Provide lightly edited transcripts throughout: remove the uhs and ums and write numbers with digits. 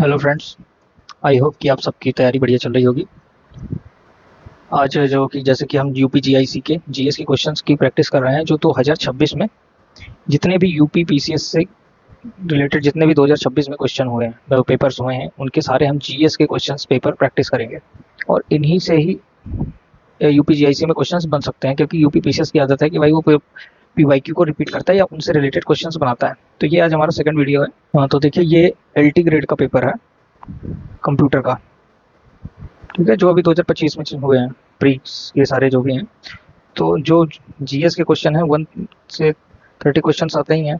Hello friends. I hope कि आप सबकी तैयारी बढ़िया चल रही होगी। आज जो कि जैसे कि हम यूपी जीआईसी के जीएस के क्वेश्चंस की प्रैक्टिस कर रहे हैं जो 2026 में जितने भी यूपी पीसीएस से रिलेटेड जितने भी 2026 में क्वेश्चन हुए हैं पेपर्स हुए हैं उनके सारे हम जीएस के क्वेश्चंस पेपर प्रैक्टिस करेंगे और इन्हीं से ही यूपी जीआईसी में क्वेश्चंस बन सकते हैं, क्योंकि यूपी पीसीएस की आदत है कि भाई वो पीवाईक्यू को रिपीट करता है या उनसे रिलेटेड क्वेश्चंस बनाता है। तो ये आज हमारा सेकंड वीडियो है। तो देखिए, ये एलटी ग्रेड का पेपर है कंप्यूटर का। ठीक है, जो अभी 2025 में हुए हैं प्री, ये सारे जो भी हैं। तो जो जीएस के क्वेश्चन है 1 से 30 क्वेश्चन आते ही हैं।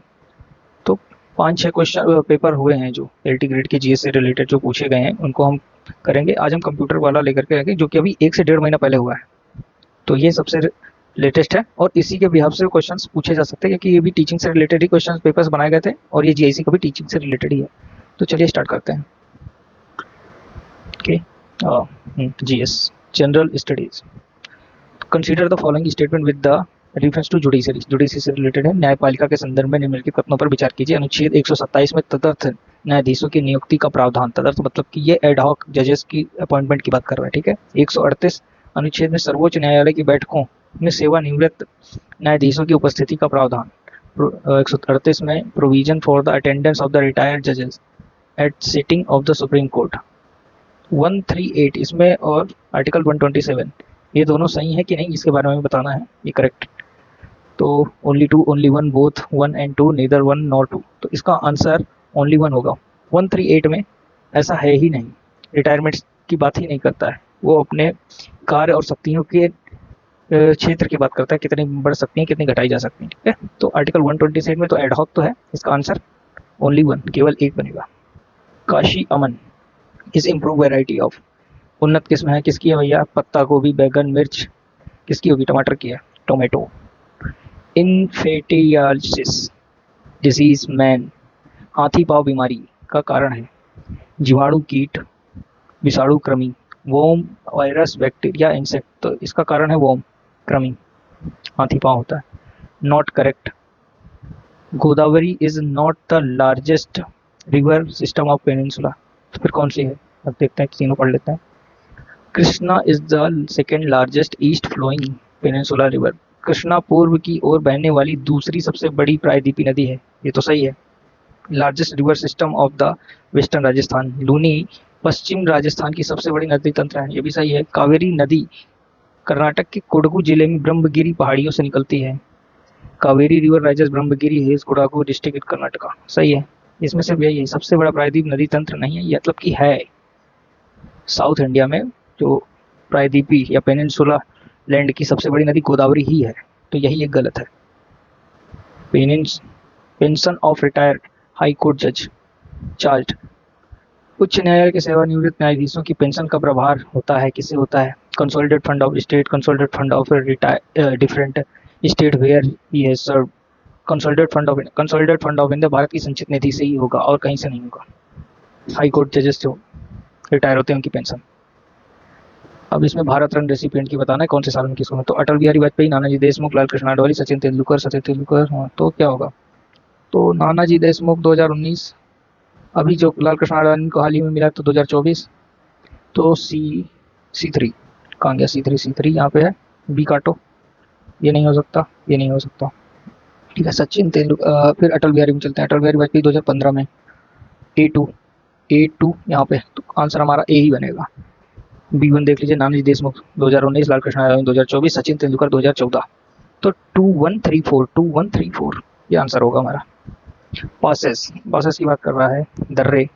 तो 5-6 क्वेश्चन पेपर हुए हैं जो एलटी ग्रेड के जीएस से रिलेटेड जो पूछे गए हैं उनको हम करेंगे। आज हम कंप्यूटर वाला लेकर के आएंगे जो कि अभी 1 से 1.5 महीना पहले हुआ है। तो ये सबसे लेटेस्ट है और इसी के बिहाफ से क्वेश्चंस पूछे जा सकते हैं, क्योंकि ये भी टीचिंग से रिलेटेड ही क्वेश्चन पेपर्स बनाए गए थे और ये जीआईसी का भी टीचिंग से रिलेटेड ही है। तो चलिए स्टार्ट करते हैं। Okay, GS general studies. Consider the following statement with the reference to judiciary. Judiciary से रिलेटेड है। न्यायपालिका के संदर्भ में निम्नलिखित कथनों पर विचार कीजिए। अनुच्छेद 127 में तदर्थ न्यायाधीशों की नियुक्ति का प्रावधान। तदर्थ मतलब कि ये एड हॉक जजेस की अपॉइंटमेंट की बात कर रहे हैं। ठीक है। 138 अनुच्छेद में सर्वोच्च न्यायालय की बैठकों में सेवानिवृत्त न्यायाधीशों की उपस्थिति का प्रावधान। 138 में provision for the attendance of the retired जजेस at sitting of the Supreme Court. 138 इसमें और आर्टिकल 127 ये दोनों सही है कि नहीं इसके बारे में बताना है। ये करेक्ट। तो only two, only one, both 1 and 2, neither 1 nor 2। तो इसका आंसर ओनली 1 होगा। 138 में ऐसा है ही नहीं, रिटायरमेंट की बात ही नहीं करता है। वो अपने कार्य और शक्तियों के क्षेत्र की बात करता है, कितनी बढ़ सकती हैं कितनी घटाई जा सकती हैं। ठीक है। तो आर्टिकल 127 में तो एडहॉक तो है, इसका आंसर ओनली 1 केवल एक बनेगा। काशी अमन इज इम्प्रूव वेराइटी ऑफ। उन्नत किस्म है किसकी है भैया? पत्ता गोभी, बैगन, मिर्च किसकी होगी? टमाटर की है, टोमेटो। इन्फेटियालिसिस डिजीज मैन हाथी पाँव बीमारी का कारण है। जीवाणु, कीट, विषाणु, कृमि, वोम, वायरस, बैक्टीरिया, इंसेक्ट। तो इसका कारण है वोम, कृमि, हाथी पाँव होता है। Not correct. Godavari is not the largest river system of peninsula. तो फिर कौन सी है? अब देखते हैं, तीनों पढ़ लेते हैं। Krishna is the second largest east flowing peninsula river. Krishna पूर्व की ओर बहने वाली दूसरी सबसे बड़ी प्रायद्वीपी नदी है। ये तो सही है। Largest river system of the western Rajasthan. Luni पश्चिम राजस्थान की सबसे बड़ी नदी तंत्र है। ये भी सही है। कावेरी नदी कर्नाटक के कोडगु जिले में ब्रह्मगिरी पहाड़ियों से निकलती है। Kaveri river rises Brahmagiri hills, Kodagu district Karnataka. सही है। इसमें से यही है, सबसे बड़ा प्रायद्वीप नदी तंत्र नहीं है, ये मतलब कि है साउथ इंडिया में जो प्रायद्वीपी या पेनिनसुला लैंड की सबसे बड़ी नदी गोदावरी ही है। तो यही एक गलत है। Pension of retired high court जज चार्ज। उच्च न्यायालय के सेवानिवृत्त न्यायाधीशों की पेंशन का प्रभार होता है, किसे होता है? Consolidated fund of state, consolidated fund of different state where he has served. Consolidated fund of India Bharat की संचित निधि से ही होगा और कहीं से नहीं होगा। हाई कोर्ट जजेस जो रिटायर होते हैं उनकी पेंशन। अब इसमें भारत रत्न रेसिपिएंट की बताना है कौन से साल में किसको। तो अटल बिहारी वाजपेयी, नानाजी देशमुख, लाल कृष्ण आडवाणी, सचिन तेंदुलकर। हाँ, तो क्या होगा? तो नानाजी देशमुख 2019, अभी जो लाल कृष्ण आडवाणी को हाल ही में मिला तो 2024। तो C3 कहाँ गया? C3 यहाँ पे है। बी काटो, ये नहीं हो सकता, ये नहीं हो सकता। ठीक है, सचिन तेंदुलकर। फिर अटल बिहारी में चलते हैं। अटल बिहारी वाजपेयी 2015 में। A2 यहाँ पे, तो आंसर हमारा ए ही बनेगा। B1 देख लीजिए, नानाजी देशमुख 2019, लाल कृष्ण आडवाणी 2024, सचिन तेंदुलकर 2014। तो 2134 ये आंसर होगा हमारा। पासेस की बात कर रहा है। दर्रे।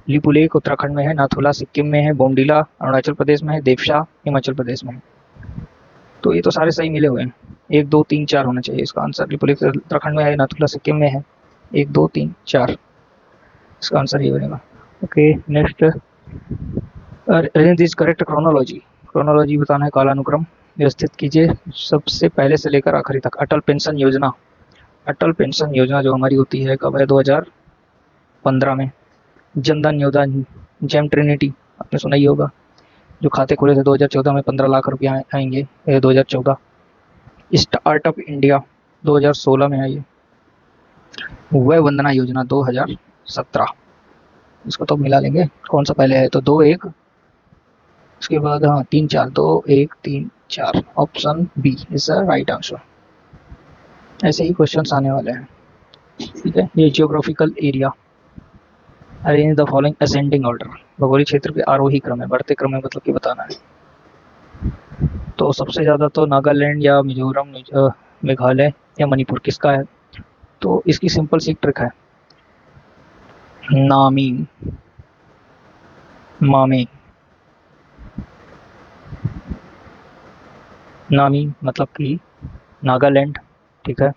लिपुलेख उत्तराखंड में है, नाथुला सिक्किम में है, बोमडीला अरुणाचल प्रदेश में है, देवशा हिमाचल प्रदेश में है। तो ये तो सारे सही मिले हुए हैं। 1 2 3 4 होना चाहिए इसका आंसर। लिपुलेख उत्तराखंड में है, नाथुला सिक्किम में है। 1 2 3 4 इसका आंसर ये बनेगा। Okay, next. Arrange this correct chronology. Chronology बताना है, कालानुक्रम व्यवस्थित कीजिए सबसे पहले से लेकर आखिरी तक। अटल पेंशन योजना। अटल पेंशन योजना जो हमारी होती है कब है? 2015 में। जनधन योजना, जेम ट्रिनिटी आपने सुना ही होगा, जो खाते खोले थे 2014 में 15 लाख रुपया आएंगे। 2014। स्टार्टअप इंडिया 2016 में आई है। वय वंदना योजना 2017। इसको तो मिला लेंगे। कौन सा पहले है, तो 2 1, उसके बाद हाँ 3 4, 2 1 3 4, option B is the right answer. ऐसे ही क्वेश्चंस आने वाले हैं। ठीक है, ये geographical area arrange the following ascending order, भौगोलिक क्षेत्र के आरोही क्रम में, बढ़ते क्रम में मतलब कि बताना है। तो सबसे ज़्यादा तो नागालैंड या मिजोरम, मेघालय या मणिपुर, किसका है? तो इसकी सिंपल सी ट्रिक है, नामी मामी। नामी मतलब कि नागालैंड, ठीक है,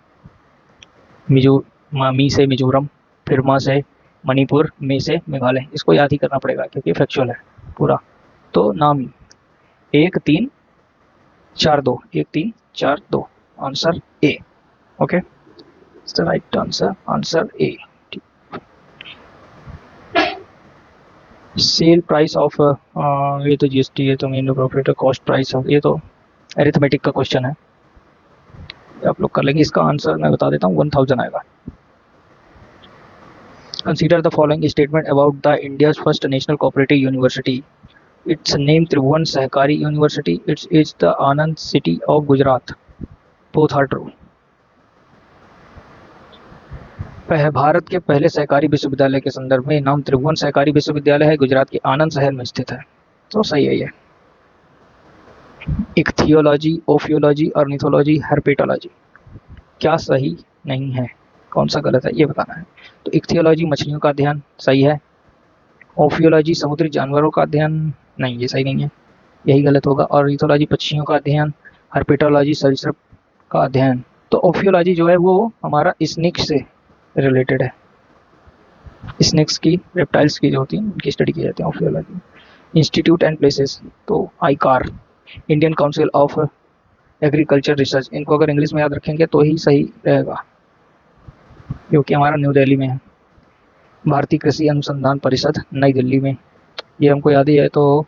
मिजो मी से मिजोरम, फिर मा से मणिपुर, मे से मेघालय। इसको याद ही करना पड़ेगा क्योंकि फैक्चुअल है पूरा। तो नामी 1 3 4 2, 1 3 4 2, answer A. Okay, it's the right answer, answer A. Sale price of, ये तो जीएसटी है, तो main profit cost price of, ये तो अरिथमेटिक का क्वेश्चन है, आप लोग कर लेंगे। इसका आंसर मैं बता देता हूँ, 1000 आएगा। Consider the following statement about the India's first national cooperative university. It's name Tribhuvan Sahkari university, it's is the Anand city of Gujarat, both are true. भारत के पहले सहकारी विश्वविद्यालय के संदर्भ में नाम त्रिभुवन सहकारी विश्वविद्यालय है, गुजरात के आनंद शहर में स्थित है, तो सही है ये। इक्थियोलॉजी, ओफियोलॉजी, ऑर्निथोलॉजी, हर्पेटोलॉजी, क्या सही नहीं है, कौन सा गलत है ये बताना है। तो इक्थियोलॉजी मछलियों का अध्ययन, सही है। ओफियोलॉजी समुद्री जानवरों का अध्ययन, नहीं ये सही नहीं है, यही गलत होगा। ऑर्निथोलॉजी पक्षियों का अध्ययन, हर्पेटोलॉजी सरीसृप का अध्ययन। तो ओफियोलॉजी जो है वो हमारा स्नेक्स से रिलेटेड है, स्नेक्स की, रेप्टाइल्स की जो होती हैं उनकी स्टडी की जाती है ओफियोलॉजी। इंस्टीट्यूट एंड प्लेसेस, तो आईकार, Indian council of agriculture research, इनको अगर इंग्लिश में याद रखेंगे तो ही सही रहेगा, क्योंकि हमारा न्यू दिल्ली में है। भारतीय कृषि अनुसंधान परिषद नई दिल्ली में, ये हमको याद ही है। तो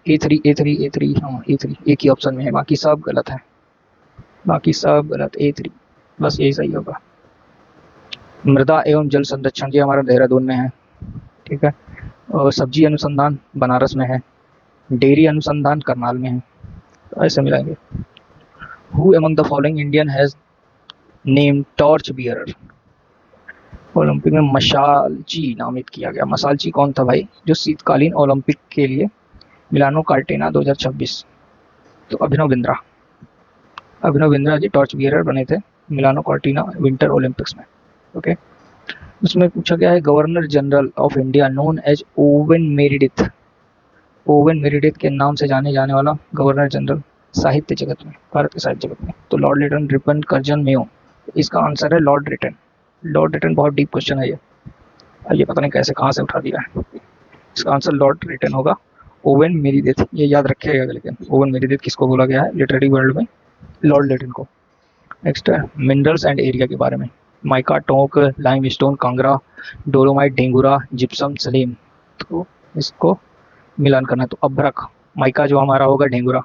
A3 A3 A3, हाँ A3 एक ही ऑप्शन में है, बाकी सब गलत है, बाकी सब गलत। A3 बस यही सही होगा। मृदा एवं जल संरक्षण, ये हमारा देहरादून में है, ठीक है। और सब्जी अनुसंधान बनारस में है, डेयरी अनुसंधान करनाल में है, तो ऐसे मिलाएंगे। Who among the following Indian has name torch bearer, Olympic में मशालची नामित किया गया। मशालची कौन था भाई, जो शीतकालीन ओलंपिक के लिए मिलानो कार्टेना 2026, तो अभिनव बिंद्रा, अभिनव बिंद्रा जी टॉर्च बियरर बने थे मिलानो कार्टिना विंटर ओलंपिक्स में। ओके, उसमें पूछा गया है governor general of India known as Owen Meredith, Owen Meredith के नाम से जाने जाने वाला गवर्नर जनरल साहित्य जगत में, भारत के साहित्य जगत में, तो Lord Lytton, Ripon, Curzon, Mayo. इसका आंसर है लॉर्ड रिटन। लॉर्ड रिटन बहुत डीप क्वेश्चन है ये पता नहीं कैसे कहाँ से उठा दिया है। इसका आंसर लॉर्ड रिटन होगा। ओवेन मेरिडिथ, ये याद रखिएगा, लेकिन ओवेन मेरिडिथ किसको बोला गया है लिटरेरी वर्ल्ड में, लॉर्ड लिटन को। नेक्स्ट है मिनरल्स एंड एरिया के बारे में, mica, Tonk, limestone, Kangra, dolomite, Dhengura, gypsum, Salim. तो इसको मिलान करना है, तो अभ्रक, माइका जो हमारा होगा ढेंगुरा,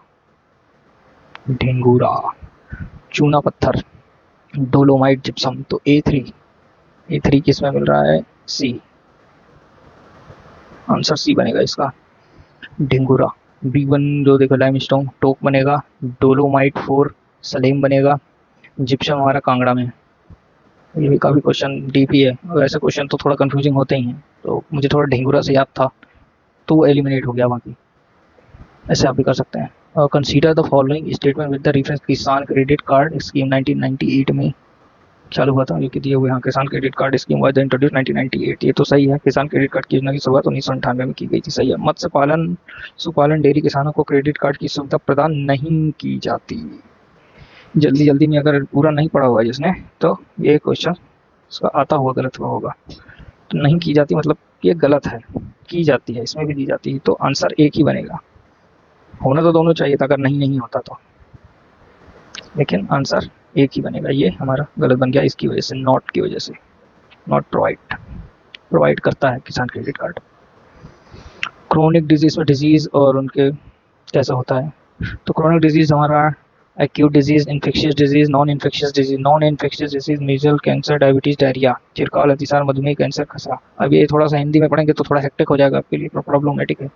ढेंगुरा, चूना पत्थर, डोलोमाइट, जिप्सम, तो A3 किस में मिल रहा है, सी, आंसर सी बनेगा इसका, ढेंगुरा। B1 जो देखो लाइमस्टोन, टोक बनेगा, डोलोमाइट 4 सलेम बनेगा, जिप्सम हमारा कांगड़ा में। ये भी काफ़ी क्वेश्चन डीप ही है, और ऐसे क्वेश्चन तो थोड़ा कंफ्यूजिंग होते ही हैं, तो मुझे थोड़ा ढेंगुरा से याद था तो वो एलिमिनेट हो गया, बाकी ऐसे आप भी कर सकते हैं। Consider the following statement with the reference किसान क्रेडिट कार्ड स्कीम 1998 में चालू हुआ था, जो कि दिए हुए यहाँ किसान credit card scheme was introduce 1998, ये तो सही है। किसान क्रेडिट कार्ड की योजना की शुरुआत 1998 में की गई थी, सही है। मत्स्य पालन, पशुपालन, डेयरी किसानों को क्रेडिट कार्ड की सुविधा प्रदान नहीं की जाती। जल्दी जल्दी में अगर पूरा नहीं पढ़ा हुआ जिसने, तो ये क्वेश्चन उसका आता हुआ गलत हुआ होगा। तो नहीं की जाती मतलब ये गलत है, की जाती है, इसमें भी दी जाती है, तो आंसर एक ही बनेगा। होना तो दोनों चाहिए था अगर नहीं नहीं होता तो, लेकिन आंसर एक ही बनेगा। ये हमारा गलत बन गया इसकी वजह से, नॉट की वजह से, नॉट प्रोवाइड करता है Kisan credit card. Chronic disease में डिजीज और उनके कैसा होता है, तो क्रोनिक डिजीज हमारा acute disease, infectious disease, non infectious disease. Non infectious disease measle, cancer, diabetes, diarrhoea, चिरकाल, अतिसार, मधुमेह, कैंसर, खसरा। अब ये थोड़ा सा हिंदी में पढ़ेंगे तो थोड़ा हेक्टिक हो जाएगा आपके लिए, प्रॉब्लमेटिक है,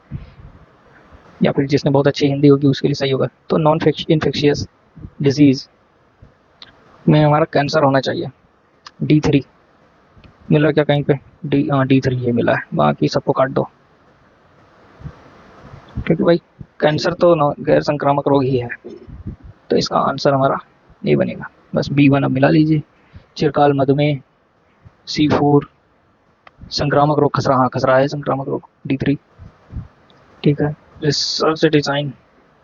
या फिर जिसने बहुत अच्छी हिंदी होगी उसके लिए सही होगा। तो नॉन इन्फेक्शियस डिजीज में हमारा कैंसर होना चाहिए। D3 मिला क्या कहीं पे? D3 ये मिला है, बाकी सबको काट दो, क्योंकि भाई कैंसर तो गैर संक्रामक रोग ही है, तो इसका आंसर हमारा ये बनेगा। बस B1 अब मिला लीजिए। चिरकाल, मधुमेह, C4 संक्रामक रोग, खसरा, हाँ खसरा है संक्रामक रोग, D3। ठीक है। Research design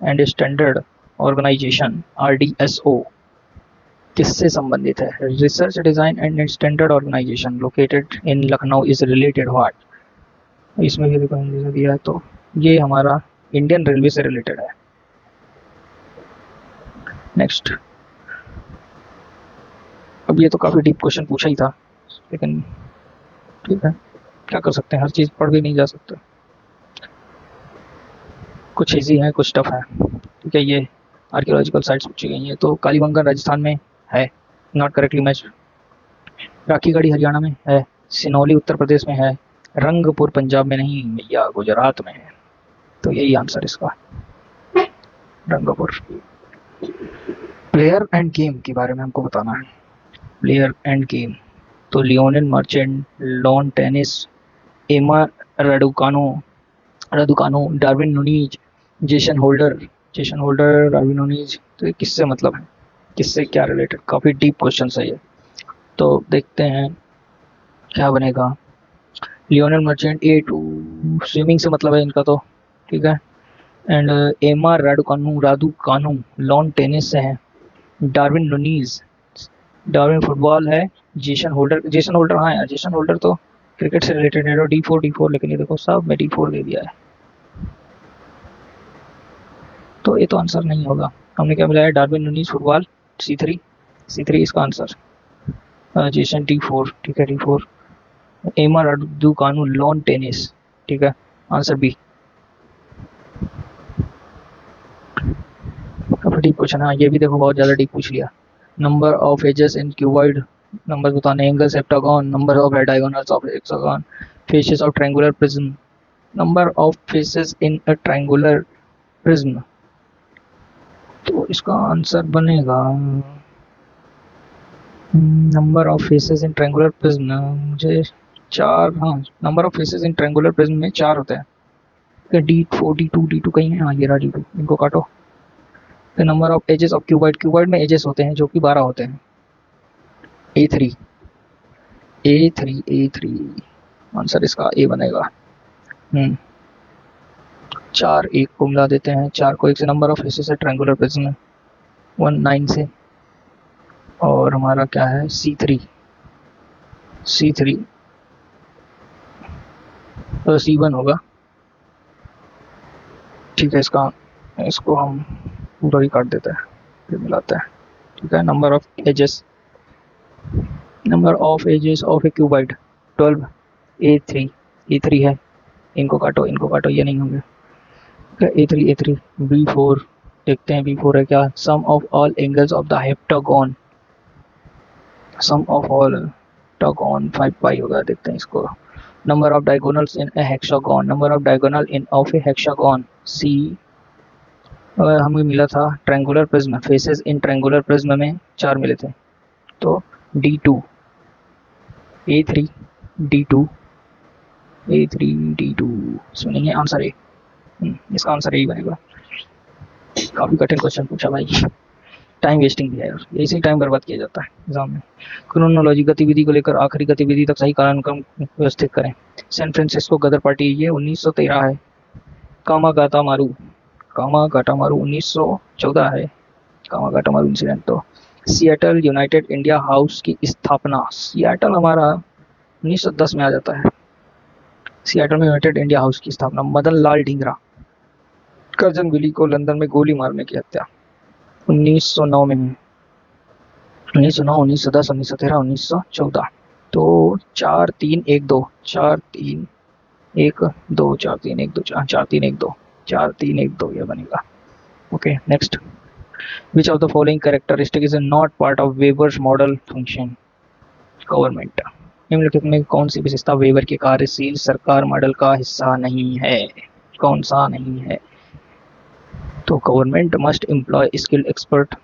and standard organization RDSO किससे संबंधित है? Research design and standard organization located in Lucknow is related what? इसमें भी देखो हिंदी से दिया है, तो ये हमारा इंडियन रेलवे से रिलेटेड है। नेक्स्ट, अब ये तो काफी डीप क्वेश्चन पूछा ही था, लेकिन ठीक है, क्या कर सकते हैं, हर चीज पढ़ भी नहीं जा सकते, कुछ इजी है कुछ टफ है। ठीक है, ये आर्कियोलॉजिकल साइट्स पूछी गई हैं, तो कालीबंगन राजस्थान में है, not correctly match. Rakhigarhi Haryana में है, सिनौली उत्तर प्रदेश में है, रंगपुर पंजाब में नहीं, भैया गुजरात में है, तो यही आंसर इसका, रंगपुर। प्लेयर एंड गेम के बारे में हमको बताना है, प्लेयर एंड गेम। तो लियोनेल मर्चेंट, लॉन टेनिस, एमा राडुकानो, डार्विन नुनीज, जेसन होल्डर, डार्विन नुनीज, तो ये किससे मतलब है, किससे क्या रिलेटेड? काफी डीप क्वेश्चन है ये, तो देखते हैं क्या बनेगा। लियोनेल मर्चेंट A2 स्विमिंग से मतलब है इनका, तो ठीक है। एंड एमा राडुकानु लॉन टेनिस से है। डार्विन नुनीज, डार्विन फुटबॉल है। जेसन होल्डर हाँ यार, जेसन होल्डर तो क्रिकेट से रिलेटेड है। D4, लेकिन ये देखो सब में D4 दे दिया है, तो ये तो आंसर नहीं होगा। हमने क्या मिलाया? डार्विन नुनीज फुटबॉल, C3 इसका आंसर। जेसन D4, ठीक है D4। एमा राडुकानु लॉन टेनिस, ठीक है, आंसर B। काफी डीप क्वेश्चन है ये भी, देखो बहुत ज्यादा डीप पूछ लिया। Number of edges in cuboid, number बताने, angles heptagon, number of diagonals of hexagon, faces of triangular prism, number of faces in a triangular prism, तो इसका आंसर बनेगा number of faces in triangular prism, मुझे 4, हाँ number of faces in triangular prism में 4 होते हैं। D2 कहीं है, हाँ ये रहा D2, इनको काटो। The number of edges of cuboid में एजेस होते हैं जो कि 12 होते हैं। A3 आंसर इसका A बनेगा। 4 1 को मिला देते हैं, 4 को 1 से, नंबर ऑफ फेसेस है ट्रायंगुलर प्रिज्म में 19 से, और हमारा क्या है C3 तो C1 होगा। ठीक है, इसको हम पूरा ही काट देते हैं, फिर मिलाते हैं। ठीक है, number of edges of a cuboid 12, A3 है, इनको काटो ये नहीं होंगे। A3 B4 देखते हैं, B4 है क्या? Sum of all angles of the heptagon, sum of all heptagon 5 pi होगा, देखते हैं इसको। Number of diagonals in a hexagon, number of diagonal in of a hexagon C। हमें मिला था triangular prism, faces in triangular prism में 4 मिले थे, तो D2 A3 D2 इसमें नहीं है, आंसर A। इसका आंसर यही बनेगा। काफी कठिन क्वेश्चन पूछा भाई, टाइम वेस्टिंग भी है यार, ऐसे ही टाइम बर्बाद किया जाता है एग्जाम में। क्रोनोलॉजी, गतिविधि को लेकर आखिरी गतिविधि तक सही कालानुक्रम व्यवस्थित करें। सैन फ्रांसिस्को गदर पार्टी, ये 1913 है। कामागाटा मारू 1914 है, कामागाटा मारू इंसिडेंट। तो सिएटल यूनाइटेड इंडिया हाउस की स्थापना, सिएटल हमारा 1910 में आ जाता है। सिएटल में यूनाइटेड इंडिया हाउस की स्थापना। मदन लाल ढींगरा, कर्जन विली को लंदन में गोली मारने की हत्या 1909 में, 1909, 1910, 1913, 1914। तो 4-3-1-2 4-3-1-2 4-3-1-2 4-3-1-2 4-3-1-2 ये बनेगा। Okay next, which of the following characteristic is not part of Weber's model function? Government. निम्नलिखित में कौन सी विशेषता वेबर के कार्यशील सरकार मॉडल का हिस्सा नहीं है? कौन सा नहीं है? तो government must employ skilled expert.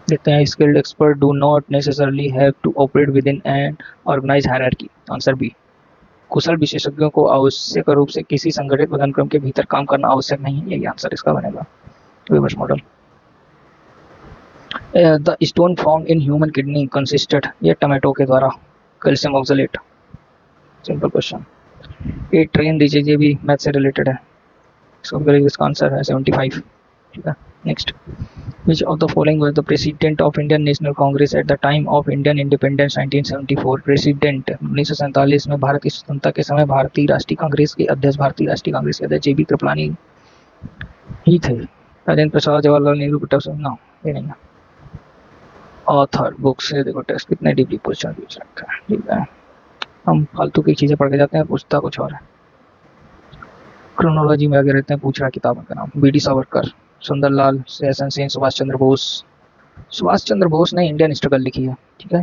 देखते हैं, skilled expert do not necessarily have to operate within an organize hierarchy. Answer B. कुशल विशेषज्ञों को आवश्यक रूप से किसी संगठित पदानुक्रम के भीतर काम करना आवश्यक नहीं है, यही आंसर इसका बनेगा, Weber's model. The stone found in human kidney consisted, ये टमाटो के द्वारा, calcium oxalate. Simple question. A train reaches, ये भी मैथ से रिलेटेड है, इसका आंसर है 75। ठीक है, next. Which of the following was the president of Indian National Congress at the time of Indian independence 1974? President 1947 में भारत की स्वतंत्रता के समय भारतीय राष्ट्रीय कांग्रेस के अध्यक्ष जे.बी. कृपलानी ही थे। राजेंद्र प्रसाद, जवाहरलाल नेहरू, ना, ये नहीं है। ऑथर बुक से देखो टेस्ट कितने डीपली क्वेश्चन पूछ रखा है। ठीक है, हम फालतू की चीजें पढ़ के जाते हैं, पूछता कुछ और है। क्रोनोलॉजी में आगे रहते हैं, पूछ रहा है किताबों का नाम। B D Savarkar, Sundarlal Ehsan Sen, Subhash Chandra Bose. सुभाष चंद्र बोस ने इंडियन स्ट्रगल लिखी है। ठीक है,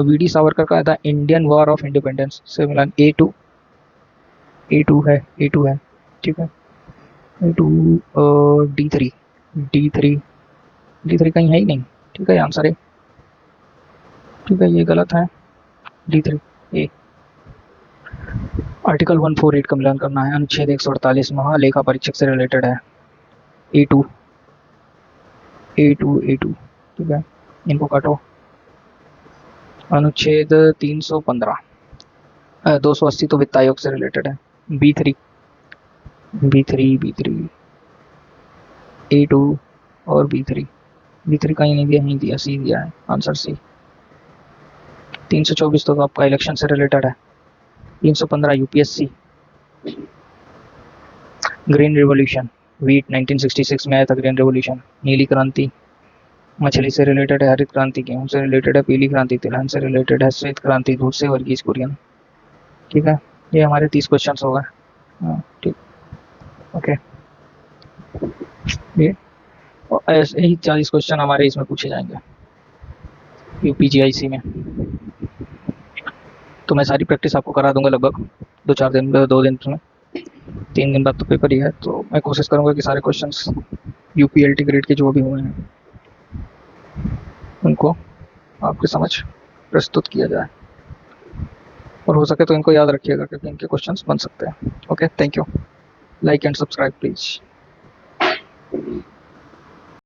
वी डी सावरकर का था इंडियन वॉर ऑफ इंडिपेंडेंस से मिलान। A2 है। ठीक है, A2 D3 कहीं है ही नहीं। ठीक है, आंसर है। ठीक है, ये गलत है, D3 ए। आर्टिकल 148 का मिलान करना है। अनुच्छेद 148 महालेखा परीक्षक से रिलेटेड है। A2। ठीक है, इनको काटो। अनुच्छेद 315 280 तो वित्त आयोग से रिलेटेड है। B3 A2 और B3 कहीं नहीं दिया, नहीं दिया, सी दिया है, आंसर सी। 324 तो आपका इलेक्शन से रिलेटेड है। 315 यूपीएससी। ग्रीन रिवॉल्यूशन, वीट 1966 में आया था ग्रीन रिवॉल्यूशन। नीली क्रांति मछली से रिलेटेड है। हरित क्रांति गेहूं से रिलेटेड है। पीली क्रांति तिलहन से रिलेटेड है। श्वेत क्रांति दूध से, वर्गीज कुरियन। ठीक है, ये हमारे 30 क्वेश्चन हो गए। ठीक, ओके। ये ऐसे ही 40 क्वेश्चन हमारे इसमें पूछे जाएंगे यूपीजीआईसी में। तो मैं सारी प्रैक्टिस आपको करा दूंगा लगभग 2 दिन में। 3 दिन बाद तो पेपर ही है, तो मैं कोशिश करूंगा कि सारे क्वेश्चंस यूपीएलटी ग्रेड के जो भी हुए हैं उनको आपके समझ प्रस्तुत किया जाए, और हो सके तो इनको याद रखिएगा क्योंकि इनके क्वेश्चंस बन सकते हैं। Okay, thank you. Like and subscribe please.